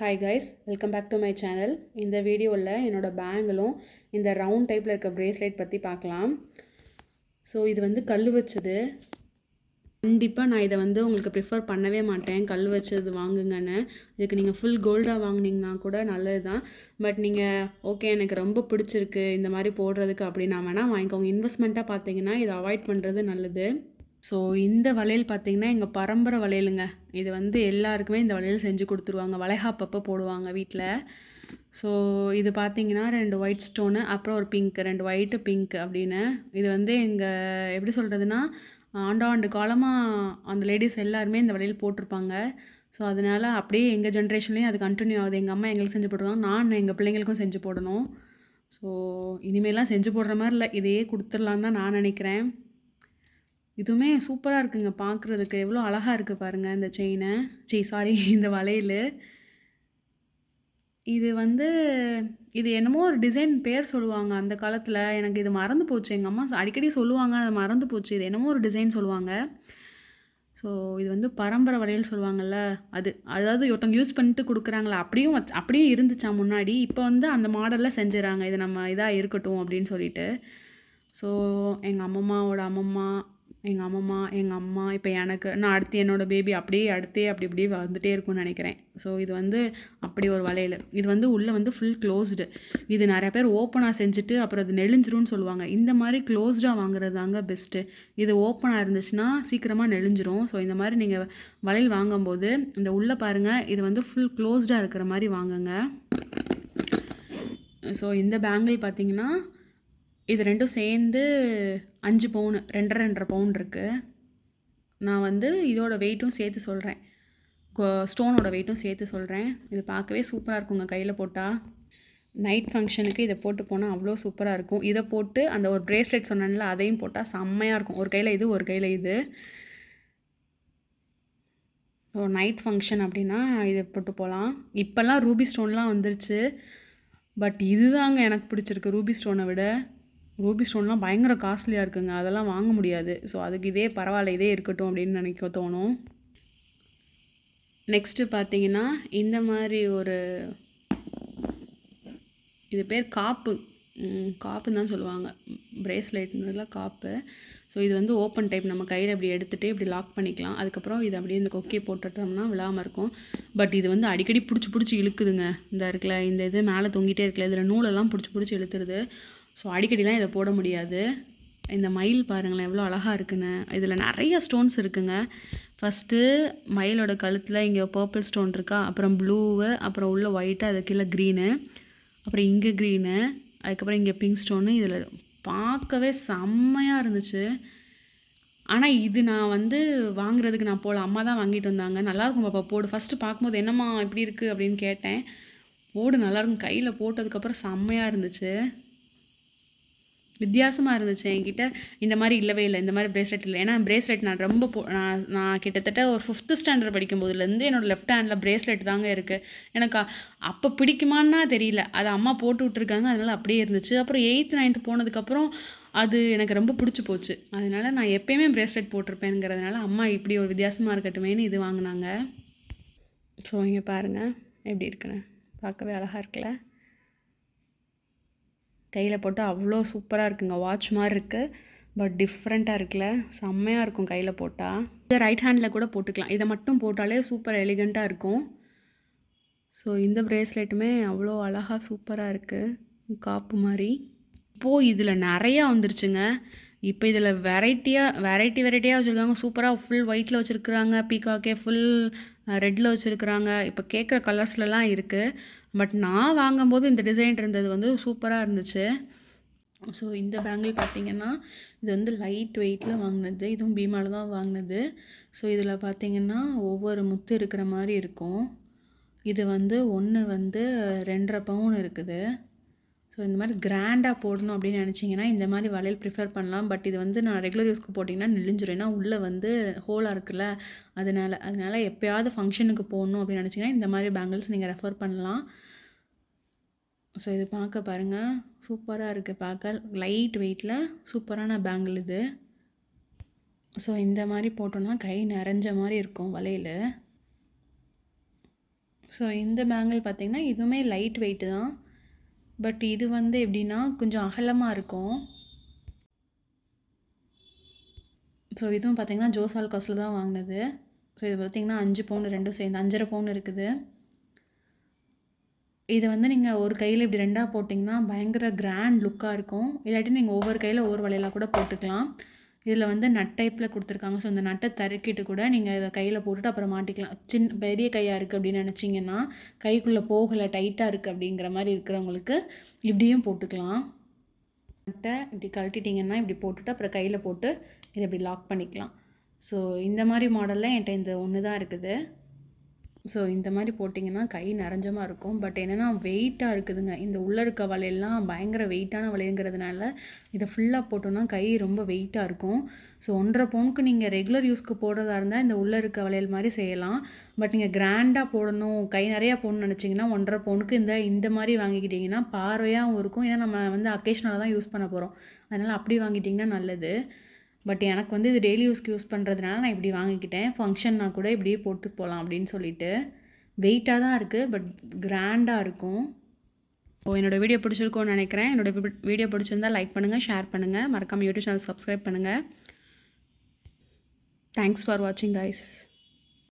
Hi guys, welcome back to my channel. இந்த வீடியோவில் என்னோடய பேங்கிலும் இந்த ரவுண்ட் டைப்பில் இருக்க ப்ரேஸ்லெட் பற்றி பார்க்கலாம். ஸோ இது வந்து கல் வச்சது. கண்டிப்பாக நான் இதை வந்து உங்களுக்கு ப்ரிஃபர் பண்ணவே மாட்டேன், கல் வச்சது வாங்குங்கன்னு. இதுக்கு நீங்கள் ஃபுல் கோல்டாக வாங்கினீங்கன்னா கூட நல்லது தான். பட் நீங்கள் ஓகே எனக்கு ரொம்ப பிடிச்சிருக்கு இந்த மாதிரி போடுறதுக்கு அப்படின்னா வேணால் வாங்கிக்கோங்க. இன்வெஸ்ட்மெண்ட்டாக பார்த்தீங்கன்னா இதை அவாய்ட் பண்ணுறது நல்லது. ஸோ இந்த வளையல் பார்த்திங்கன்னா எங்கள் பரம்பரை வளையலுங்க. இது வந்து எல்லாருக்குமே இந்த வளையல் செஞ்சு கொடுத்துருவாங்க. வளைகாப்பப்போ போடுவாங்க வீட்டில். ஸோ இது பார்த்திங்கன்னா 2 ஒயிட் ஸ்டோனு, அப்புறம் ஒரு பிங்க், 2 ஒயிட்டு பிங்க் அப்படின்னு. இது வந்து எங்கள் எப்படி சொல்கிறதுனா ஆண்டாண்டு காலமாக அந்த லேடிஸ் எல்லாருமே இந்த வளையல் போட்டிருப்பாங்க. ஸோ அதனால் அப்படியே எங்கள் ஜென்ரேஷன்லேயும் அது கண்டினியூ ஆகுது. எங்கள் அம்மா எங்களுக்கு செஞ்சு போட்டுருக்காங்க, நான் எங்கள் பிள்ளைங்களுக்கும் செஞ்சு போடணும். ஸோ இனிமேலாம் செஞ்சு போடுற மாதிரி இல்லை, இதையே கொடுத்துடலான்னு தான் நான் நினைக்கிறேன். இதுவுமே சூப்பராக இருக்குங்க பார்க்குறதுக்கு. எவ்வளோ அழகாக இருக்குது பாருங்கள் இந்த செயினை, இந்த வளையல். இது வந்து இது என்னமோ ஒரு டிசைன் பேர் சொல்லுவாங்க அந்த காலத்தில், எனக்கு இது மறந்து போச்சு. எங்கள் அம்மா அடிக்கடி சொல்லுவாங்க, அதை மறந்து போச்சு. இது என்னமோ ஒரு டிசைன் சொல்லுவாங்க. ஸோ இது வந்து பரம்பரை வளையல் சொல்லுவாங்கள்ல, அதாவது ஒருத்தவங்க யூஸ் பண்ணிட்டு கொடுக்குறாங்களா, அப்படியும் இருந்துச்சா முன்னாடி. இப்போ வந்து அந்த மாடலில் செஞ்சுறாங்க, இது நம்ம இதாக இருக்கட்டும் அப்படின்னு சொல்லிட்டு. ஸோ எங்கள் அம்மம்மாவோட அம்மம்மா, எங்கள் அம்மா, இப்போ எனக்கு, நான் அடுத்து என்னோடய பேபி, அப்படியே அப்படி வந்துகிட்டே இருக்கும்னு நினைக்கிறேன். ஸோ இது வந்து அப்படி ஒரு வளையல். இது வந்து உள்ளே வந்து ஃபுல் க்ளோஸ்டு. இது நிறைய பேர் ஓப்பனாக செஞ்சுட்டு அப்புறம் அது நெளிஞ்சிரும்னு சொல்லுவாங்க. இந்த மாதிரி க்ளோஸ்டாக வாங்குறது தாங்க பெஸ்ட்டு. இது ஓப்பனாக இருந்துச்சுன்னா சீக்கிரமாக நெளிஞ்சிரும். ஸோ இந்த மாதிரி நீங்கள் வளையல் வாங்கும்போது இந்த உள்ளே பாருங்கள், இது வந்து ஃபுல் க்ளோஸ்டாக இருக்கிற மாதிரி வாங்குங்க. ஸோ இந்த பேங்கிள் பார்த்திங்கன்னா இது ரெண்டும் சேர்ந்து 5 பவுனு, 2.5 பவுன் இருக்குது. நான் வந்து இதோட வெயிட்டும் சேர்த்து சொல்கிறேன், ஸ்டோனோட வெயிட்டும் சேர்த்து சொல்கிறேன். இது பார்க்கவே சூப்பராக இருக்குங்க கையில் போட்டால். நைட் ஃபங்க்ஷனுக்கு இதை போட்டு போனால் அவ்வளோ சூப்பராக இருக்கும். இதை போட்டு அந்த ஒரு ப்ரேஸ்லெட் சொன்னேன்ல, அதையும் போட்டால் செம்மையாக இருக்கும். ஒரு கையில் இது, ஒரு கையில் இது. ஸோ நைட் ஃபங்க்ஷன் அப்படின்னா இதை போட்டு போகலாம். இப்போல்லாம் ரூபி ஸ்டோன்லாம் வந்துருச்சு. பட் இதுதாங்க எனக்கு பிடிச்சிருக்கு ரூபி ஸ்டோனை விட. ரூபி ஸ்டோன்லாம் பயங்கர காஸ்ட்லியாக இருக்குங்க, அதெல்லாம் வாங்க முடியாது. ஸோ அதுக்கு இதே பரவாயில்ல, இதே இருக்கட்டும் அப்படின்னு நினைக்க தோணும். நெக்ஸ்ட்டு பார்த்தீங்கன்னா இந்த மாதிரி ஒரு, இது பேர் காப்புன்னு தான் சொல்லுவாங்க, ப்ரேஸ்லெட்லாம் காப்பு. ஸோ இது வந்து ஓப்பன் டைப், நம்ம கையில் இப்படி எடுத்துகிட்டு இப்படி லாக் பண்ணிக்கலாம். அதுக்கப்புறம் இது அப்படியே இந்த கொக்கே போட்டுட்டோம்னா விழாமல் இருக்கும். பட் இது வந்து அடிக்கடி பிடிச்சி இழுக்குதுங்க. இந்த இருக்குல்ல, இந்த இது மேலே தொங்கிட்டே இருக்குல்ல, இதில் நூலெல்லாம் பிடிச்சி இழுத்துருது. ஸோ அடிக்கடிலாம் இதை போட முடியாது. இந்த மயில் பாருங்களேன் எவ்வளோ அழகாக இருக்குன்னு. இதில் நிறைய ஸ்டோன்ஸ் இருக்குங்க. ஃபஸ்ட்டு மயிலோட கழுத்தில் இங்கே பர்பிள் ஸ்டோன் இருக்கா, அப்புறம் ப்ளூவு, அப்புறம் உள்ள ஒயிட்டு, அது கீழே க்ரீனு, அப்புறம் இங்கே க்ரீனு, அதுக்கப்புறம் இங்கே பிங்க் ஸ்டோனு. இதில் பார்க்கவே செம்மையாக இருந்துச்சு. ஆனால் இது நான் வந்து வாங்குறதுக்கு நான் போகல, அம்மா தான் வாங்கிட்டு வந்தாங்க. நல்லாயிருக்கும் பாப்பா போடு. ஃபஸ்ட்டு பார்க்கும்போது என்னம்மா இப்படி இருக்குது அப்படின்னு கேட்டேன். போடு நல்லாயிருக்கும். கையில் போட்டதுக்கப்புறம் செம்மையாக இருந்துச்சு, வித்தியாசமாக இருந்துச்சு. என்கிட்ட இந்த மாதிரி இல்லவே இல்லை, இந்த மாதிரி ப்ரேஸ்லெட் இல்லை. ஏன்னா ப்ரேஸ்லெட் நான் ரொம்ப நான் கிட்டத்தட்ட ஒரு 5th ஸ்டாண்டர்ட் படிக்கும்போதுலேருந்து என்னோடய லெஃப்ட் ஹேண்டில் ப்ரேஸ்லெட் தாங்க இருக்குது. எனக்கு அப்போ பிடிக்குமான்னா தெரியல, அது அம்மா போட்டு விட்ருக்காங்க, அதனால் அப்படியே இருந்துச்சு. அப்புறம் 8th 9th போனதுக்கப்புறம் அது எனக்கு ரொம்ப பிடிச்சி போச்சு. அதனால் நான் எப்போயுமே ப்ரேஸ்லெட் போட்டிருப்பேங்கிறதுனால அம்மா இப்படி ஒரு வித்தியாசமாக இருக்கட்டுமேனு இது வாங்கினாங்க. ஸோ இங்கே பாருங்கள் எப்படி இருக்குன்னு, பார்க்கவே அழகாக இருக்குல்ல. கையில் போட்டால் அவ்வளோ சூப்பராக இருக்குங்க. வாட்ச் மாதிரி இருக்குது, பட் டிஃப்ரெண்ட்டாக இருக்குல்ல, செம்மையாக இருக்கும் கையில் போட்டால். இதை ரைட் ஹேண்டில் கூட போட்டுக்கலாம். இதை மட்டும் போட்டாலே சூப்பர் எலிகண்ட்டாக இருக்கும். ஸோ இந்த ப்ரேஸ்லெட்டுமே அவ்வளோ அழகாக சூப்பராக இருக்குது, காப்பு மாதிரி. இப்போது இதில் நிறையா வந்துருச்சுங்க. இப்போ இதில் வெரைட்டியாக வச்சுருக்காங்க. சூப்பராக ஃபுல் ஒயிட்டில் வச்சுருக்குறாங்க, பீகாக்கே ஃபுல் ரெட்டில் வச்சுருக்குறாங்க. இப்போ கேட்குற கலர்ஸ்லலாம் இருக்குது. பட் நான் வாங்கும்போது இந்த டிசைன் இருந்தது வந்து சூப்பராக இருந்துச்சு. ஸோ இந்த பேங்கிள் பார்த்திங்கன்னா இது வந்து லைட் வெயிட்டில் வாங்கினது, இதுவும் பீமாவில் தான் வாங்கினது. ஸோ இதில் பார்த்திங்கன்னா ஒவ்வொரு முத்து இருக்கிற மாதிரி இருக்கும். இது வந்து ஒன்று வந்து 2.5 பவுன் இருக்குது. ஸோ இந்த மாதிரி கிராண்டாக போடணும் அப்படின்னு நினச்சிங்கன்னா இந்த மாதிரி வளையல் ப்ரிஃபர் பண்ணலாம். பட் இது வந்து நான் ரெகுலர் யூஸ்க்கு போட்டிங்கன்னா நெளிஞ்சிரும், ஏன்னா உள்ளே வந்து ஹோலாக இருக்குல்ல, அதனால் எப்போயாவது ஃபங்க்ஷனுக்கு போடணும் அப்படின்னு நினச்சிங்கன்னா இந்த மாதிரி பேங்கிள்ஸ் நீங்கள் ரெஃபர் பண்ணலாம். ஸோ இது பார்க்க பாருங்கள் சூப்பராக இருக்குது, பார்க்க லைட் வெயிட்டில் சூப்பரான பேங்கிள் இது. ஸோ இந்த மாதிரி போட்டோன்னா கை நிறைஞ்ச மாதிரி இருக்கும் வளையல். ஸோ இந்த பேங்கிள் பார்த்திங்கன்னா இதுவுமே லைட் வெயிட்டு தான். பட் இது வந்து எப்படின்னா கொஞ்சம் அகலமாக இருக்கும். ஸோ இதுவும் பார்த்திங்கன்னா ஜோஸ் ஆலுக்காஸில் தான் வாங்கினது. ஸோ இது பார்த்திங்கன்னா 5 பவுன் ரெண்டும் சேர்ந்து 5.5 பவுன் இருக்குது. இதை வந்து நீங்கள் ஒரு கையில் இப்படி 2ஆக போட்டிங்கன்னா பயங்கர கிராண்ட் லுக்காக இருக்கும். இல்லாட்டி நீங்கள் ஒவ்வொரு கையில் ஒவ்வொரு வளையலாக கூட போட்டுக்கலாம். இதில் வந்து நட் டைப்பில் கொடுத்துருக்காங்க. ஸோ இந்த நட்டை தறுக்கிட்டு கூட நீங்கள் இதை கையில் போட்டுட்டு அப்புறம் மாட்டிக்கலாம். பெரிய கையாக இருக்குது அப்படின்னு நினச்சிங்கன்னா, கைக்குள்ளே போகலை டைட்டாக இருக்குது அப்படிங்கிற மாதிரி இருக்கிறவங்களுக்கு இப்படியும் போட்டுக்கலாம். நட்டை இப்படி கழட்டிட்டிங்கன்னா இப்படி போட்டுட்டு அப்புறம் கையில் போட்டு இதை இப்படி லாக் பண்ணிக்கலாம். ஸோ இந்த மாதிரி மாடலில் என்கிட்ட இந்த ஒன்று தான் இருக்குது. ஸோ இந்த மாதிரி போட்டிங்கன்னா கை நிறைஞ்சமாக இருக்கும். பட் என்னென்னா வெயிட்டாக இருக்குதுங்க. இந்த உள்ளே இருக்க வளையல்லாம் பயங்கர வெயிட்டான வளையங்கிறதுனால இதை ஃபுல்லாக போட்டோன்னா கை ரொம்ப வெயிட்டாக இருக்கும். ஸோ 1.5 பவுனுக்கு நீங்கள் ரெகுலர் யூஸ்க்கு போடுறதா இருந்தால் இந்த உள்ளே இருக்க வளையல் மாதிரி செய்யலாம். பட் நீங்கள் கிராண்டாக போடணும், கை நிறையா போடணும்னு நினச்சிங்கன்னா 1.5 பவுனுக்கு இந்த மாதிரி வாங்கிக்கிட்டிங்கன்னா பார்வையாகவும் இருக்கும். ஏன்னா நம்ம வந்து அக்கேஷ்னலாக தான் யூஸ் பண்ண போகிறோம். அதனால் அப்படி வாங்கிட்டிங்கன்னா நல்லது. பட் எனக்கு வந்து இது டெய்லி யூஸ்க்கு யூஸ் பண்ணுறதுனால நான் இப்படி வாங்கிக்கிட்டேன். ஃபங்க்ஷன்னா கூட இப்படியே போட்டு போகலாம் அப்படின்னு சொல்லிட்டு. வெயிட்டாக தான் இருக்குது, பட் கிராண்டாக இருக்கும். என்னோடய வீடியோ பிடிச்சிருக்கோன்னு நினைக்கிறேன். என்னோடய வீடியோ பிடிச்சிருந்தால் லைக் பண்ணுங்கள், ஷேர் பண்ணுங்கள், மறக்காமல் யூடியூப் சேனல் சப்ஸ்கிரைப் பண்ணுங்கள். தேங்க்ஸ் ஃபார் வாட்சிங் கைஸ்.